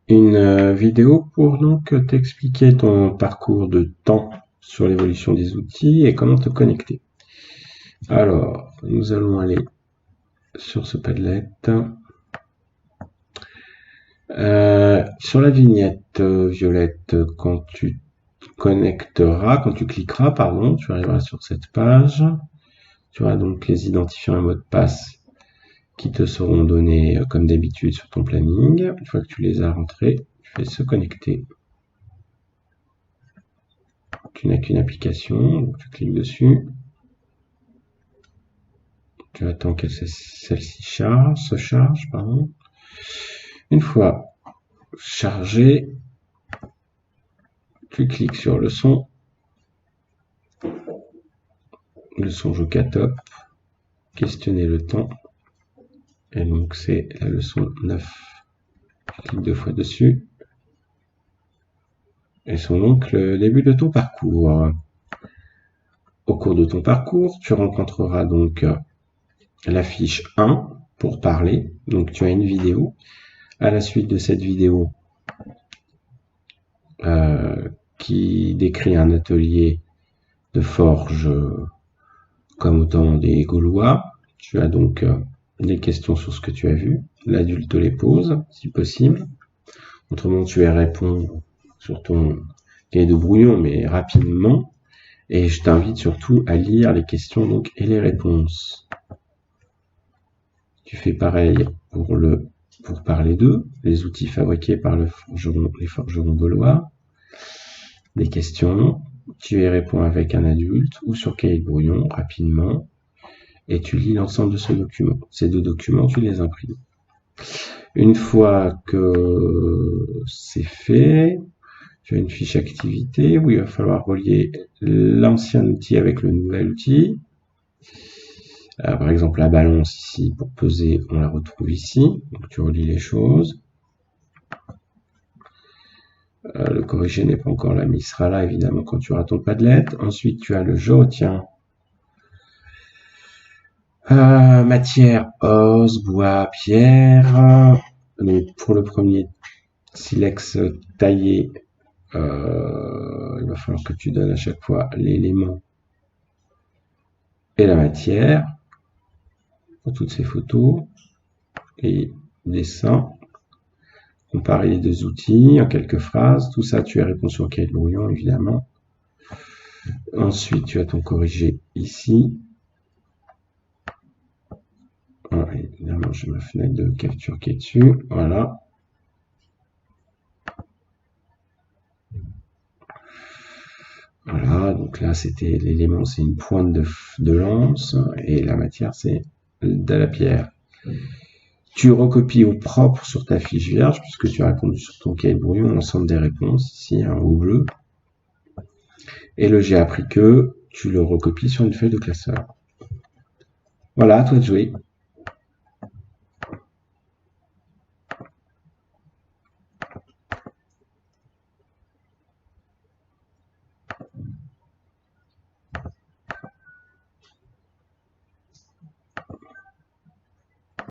Une vidéo pour donc t'expliquer ton parcours de temps sur l'évolution des outils et comment te connecter. Alors, nous allons aller sur ce Padlet. Sur la vignette violette, quand tu cliqueras, pardon, tu arriveras sur cette page. Tu auras donc les identifiants et mots de passe qui te seront donnés comme d'habitude sur ton planning. Une fois que tu les as rentrés, tu fais se connecter. Tu n'as qu'une application, donc tu cliques dessus. Tu attends que celle-ci se charge, pardon. Une fois chargé, tu cliques sur leçon Jocatop, questionner le temps, et donc c'est la leçon 9. Tu cliques 2 fois dessus, et c'est donc le début de ton parcours. Au cours de ton parcours, tu rencontreras donc la fiche 1 pour parler, donc tu as une vidéo. À la suite de cette vidéo, qui décrit un atelier de forge comme au temps des Gaulois. Tu as donc des questions sur ce que tu as vu. L'adulte les pose, si possible. Autrement, tu y réponds sur ton cahier de brouillon, mais rapidement. Et je t'invite surtout à lire les questions donc et les réponses. Tu fais pareil pour parler d'eux, les outils fabriqués par les forgerons gaulois. Des questions, tu y réponds avec un adulte ou sur cahier de brouillon rapidement et tu lis l'ensemble de ce document. Ces 2 documents, tu les imprimes. Une fois que c'est fait, tu as une fiche activité où il va falloir relier l'ancien outil avec le nouvel outil. Par exemple, la balance ici, pour peser, on la retrouve ici. Donc tu relis les choses. Le corrigé n'est pas encore là, mais il sera là évidemment quand tu auras ton Padlet. Ensuite, tu as le je retiens. Matière, os, bois, pierre. Donc pour le premier silex taillé, il va falloir que tu donnes à chaque fois l'élément et la matière pour toutes ces photos et dessins. Comparer les 2 outils en quelques phrases. Tout ça, tu as répondu sur le cahier de brouillon, évidemment. Ensuite, tu as ton corrigé ici. Voilà, évidemment, j'ai ma fenêtre de capture qui est dessus. Voilà. Voilà, donc là, c'était l'élément, c'est une pointe de lance, et la matière, c'est de la pierre. Tu recopies au propre sur ta fiche vierge, puisque tu as répondu sur ton cahier de brouillon l'ensemble des réponses, ici, au bleu. Et le j'ai appris que, tu le recopies sur une feuille de classeur. Voilà, à toi de jouer.